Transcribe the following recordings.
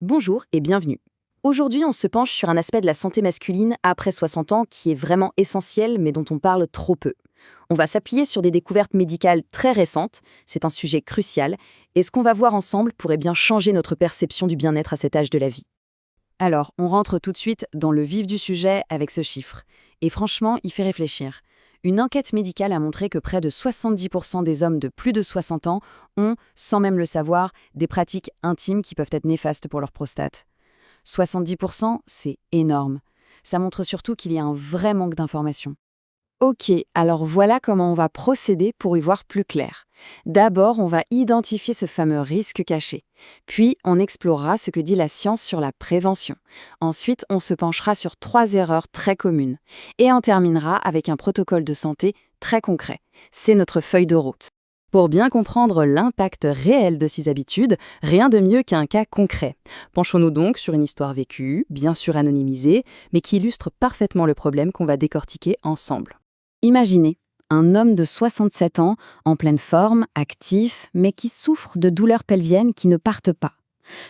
Bonjour et bienvenue. Aujourd'hui, on se penche sur un aspect de la santé masculine après 60 ans qui est vraiment essentiel mais dont on parle trop peu. On va s'appuyer sur des découvertes médicales très récentes, c'est un sujet crucial, et ce qu'on va voir ensemble pourrait bien changer notre perception du bien-être à cet âge de la vie. Alors, on rentre tout de suite dans le vif du sujet avec ce chiffre. Et franchement, il fait réfléchir. Une enquête médicale a montré que près de 70% des hommes de plus de 60 ans ont, sans même le savoir, des pratiques intimes qui peuvent être néfastes pour leur prostate. 70%, c'est énorme. Ça montre surtout qu'il y a un vrai manque d'informations. Ok, alors voilà comment on va procéder pour y voir plus clair. D'abord, on va identifier ce fameux risque caché. Puis, on explorera ce que dit la science sur la prévention. Ensuite, on se penchera sur 3 erreurs très communes. Et on terminera avec un protocole de santé très concret. C'est notre feuille de route. Pour bien comprendre l'impact réel de ces habitudes, rien de mieux qu'un cas concret. Penchons-nous donc sur une histoire vécue, bien sûr anonymisée, mais qui illustre parfaitement le problème qu'on va décortiquer ensemble. Imaginez un homme de 67 ans, en pleine forme, actif, mais qui souffre de douleurs pelviennes qui ne partent pas.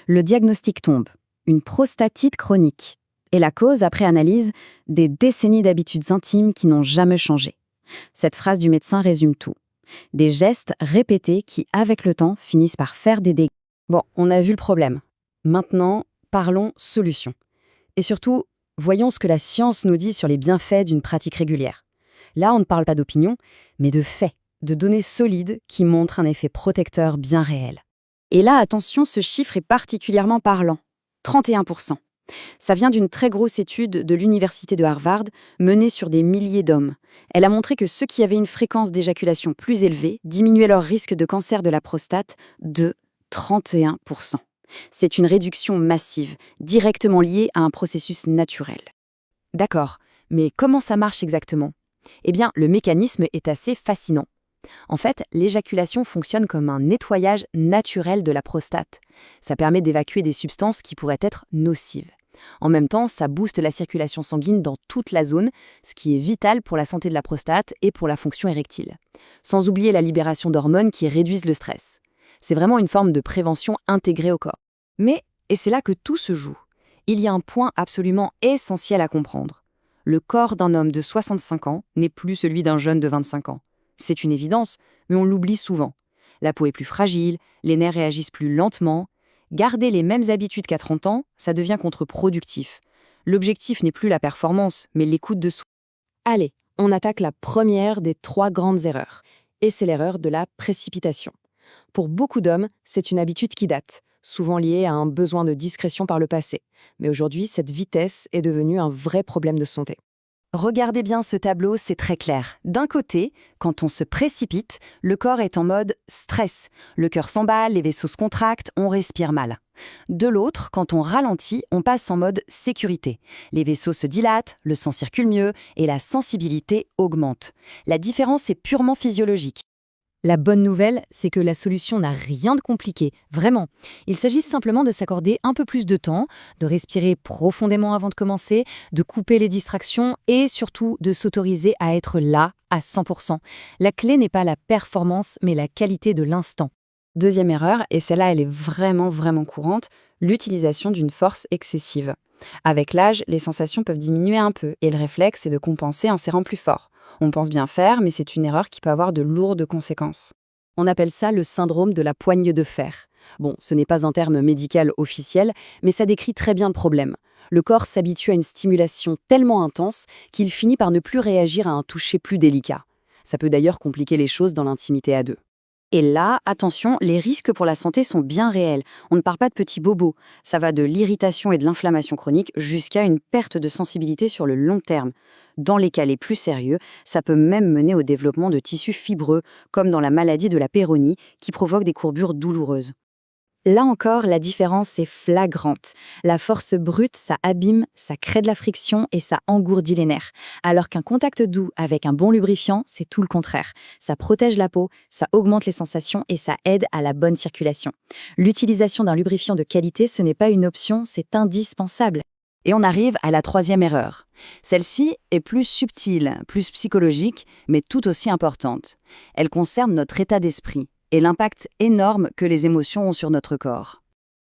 Le diagnostic tombe, une prostatite chronique. Et la cause, après analyse, des décennies d'habitudes intimes qui n'ont jamais changé. Cette phrase du médecin résume tout. Des gestes répétés qui, avec le temps, finissent par faire des dégâts. Bon, on a vu le problème. Maintenant, parlons solution. Et surtout, voyons ce que la science nous dit sur les bienfaits d'une pratique régulière. Là, on ne parle pas d'opinion, mais de faits, de données solides qui montrent un effet protecteur bien réel. Et là, attention, ce chiffre est particulièrement parlant. 31%. Ça vient d'une très grosse étude de l'université de Harvard, menée sur des milliers d'hommes. Elle a montré que ceux qui avaient une fréquence d'éjaculation plus élevée diminuaient leur risque de cancer de la prostate de 31%. C'est une réduction massive, directement liée à un processus naturel. D'accord, mais comment ça marche exactement ? Eh bien, le mécanisme est assez fascinant. En fait, l'éjaculation fonctionne comme un nettoyage naturel de la prostate. Ça permet d'évacuer des substances qui pourraient être nocives. En même temps, ça booste la circulation sanguine dans toute la zone, ce qui est vital pour la santé de la prostate et pour la fonction érectile. Sans oublier la libération d'hormones qui réduisent le stress. C'est vraiment une forme de prévention intégrée au corps. Mais, et c'est là que tout se joue, il y a un point absolument essentiel à comprendre. Le corps d'un homme de 65 ans n'est plus celui d'un jeune de 25 ans. C'est une évidence, mais on l'oublie souvent. La peau est plus fragile, les nerfs réagissent plus lentement. Garder les mêmes habitudes qu'à 30 ans, ça devient contre-productif. L'objectif n'est plus la performance, mais l'écoute de soi. Allez, on attaque la première des 3 grandes erreurs. Et c'est l'erreur de la précipitation. Pour beaucoup d'hommes, c'est une habitude qui date, souvent liée à un besoin de discrétion par le passé. Mais aujourd'hui, cette vitesse est devenue un vrai problème de santé. Regardez bien ce tableau, c'est très clair. D'un côté, quand on se précipite, le corps est en mode stress. Le cœur s'emballe, les vaisseaux se contractent, on respire mal. De l'autre, quand on ralentit, on passe en mode sécurité. Les vaisseaux se dilatent, le sang circule mieux et la sensibilité augmente. La différence est purement physiologique. La bonne nouvelle, c'est que la solution n'a rien de compliqué, vraiment. Il s'agit simplement de s'accorder un peu plus de temps, de respirer profondément avant de commencer, de couper les distractions et surtout de s'autoriser à être là à 100%. La clé n'est pas la performance, mais la qualité de l'instant. Deuxième erreur, et celle-là elle est vraiment courante, l'utilisation d'une force excessive. Avec l'âge, les sensations peuvent diminuer un peu et le réflexe est de compenser en serrant plus fort. On pense bien faire, mais c'est une erreur qui peut avoir de lourdes conséquences. On appelle ça le syndrome de la poigne de fer. Bon, ce n'est pas un terme médical officiel, mais ça décrit très bien le problème. Le corps s'habitue à une stimulation tellement intense qu'il finit par ne plus réagir à un toucher plus délicat. Ça peut d'ailleurs compliquer les choses dans l'intimité à deux. Et là, attention, les risques pour la santé sont bien réels. On ne parle pas de petits bobos. Ça va de l'irritation et de l'inflammation chronique jusqu'à une perte de sensibilité sur le long terme. Dans les cas les plus sérieux, ça peut même mener au développement de tissus fibreux, comme dans la maladie de la Peyronie, qui provoque des courbures douloureuses. Là encore, la différence est flagrante. La force brute, ça abîme, ça crée de la friction et ça engourdit les nerfs. Alors qu'un contact doux avec un bon lubrifiant, c'est tout le contraire. Ça protège la peau, ça augmente les sensations et ça aide à la bonne circulation. L'utilisation d'un lubrifiant de qualité, ce n'est pas une option, c'est indispensable. Et on arrive à la 3e erreur. Celle-ci est plus subtile, plus psychologique, mais tout aussi importante. Elle concerne notre état d'esprit et l'impact énorme que les émotions ont sur notre corps.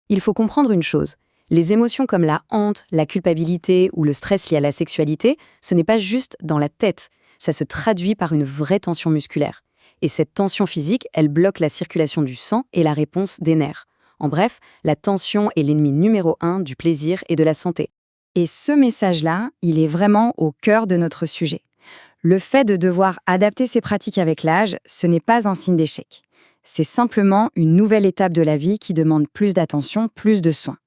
Il faut comprendre une chose, Les émotions comme la honte, la culpabilité ou le stress lié à la sexualité, ce n'est pas juste dans la tête, ça se traduit par une vraie tension musculaire. Et cette tension physique, elle bloque la circulation du sang et la réponse des nerfs. En bref, la tension est l'ennemi numéro 1 du plaisir et de la santé. Et ce message-là, il est vraiment au cœur de notre sujet. Le fait de devoir adapter ses pratiques avec l'âge, ce n'est pas un signe d'échec. C'est simplement une nouvelle étape de la vie qui demande plus d'attention, plus de soins.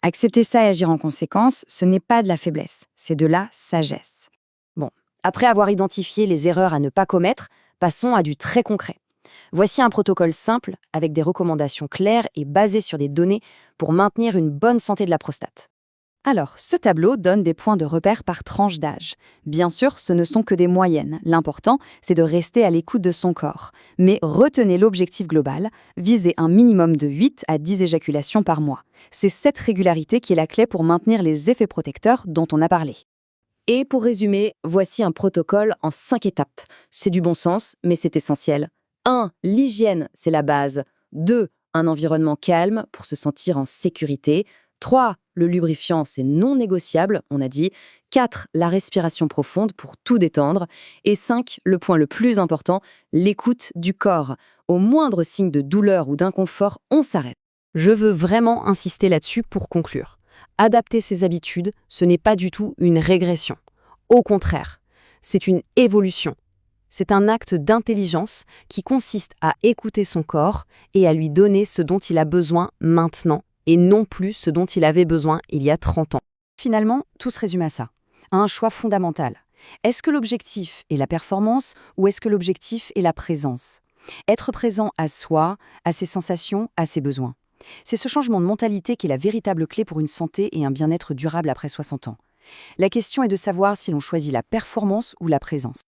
Accepter ça et agir en conséquence, ce n'est pas de la faiblesse, c'est de la sagesse. Bon, après avoir identifié les erreurs à ne pas commettre, passons à du très concret. Voici un protocole simple avec des recommandations claires et basées sur des données pour maintenir une bonne santé de la prostate. Alors, ce tableau donne des points de repère par tranche d'âge. Bien sûr, ce ne sont que des moyennes. L'important, c'est de rester à l'écoute de son corps. Mais retenez l'objectif global, visez un minimum de 8 à 10 éjaculations par mois. C'est cette régularité qui est la clé pour maintenir les effets protecteurs dont on a parlé. Et pour résumer, voici un protocole en 5 étapes. C'est du bon sens, mais c'est essentiel. 1. L'hygiène, c'est la base. 2. Un environnement calme pour se sentir en sécurité. 3. Le lubrifiant, c'est non négociable, on a dit. 4. La respiration profonde pour tout détendre. Et 5. Le point le plus important, l'écoute du corps. Au moindre signe de douleur ou d'inconfort, on s'arrête. Je veux vraiment insister là-dessus pour conclure. Adapter ses habitudes, ce n'est pas du tout une régression. Au contraire, c'est une évolution. C'est un acte d'intelligence qui consiste à écouter son corps et à lui donner ce dont il a besoin maintenant et non plus ce dont il avait besoin il y a 30 ans. Finalement, tout se résume à ça, à un choix fondamental. Est-ce que l'objectif est la performance ou est-ce que l'objectif est la présence? Être présent à soi, à ses sensations, à ses besoins. C'est ce changement de mentalité qui est la véritable clé pour une santé et un bien-être durable après 60 ans. La question est de savoir si l'on choisit la performance ou la présence.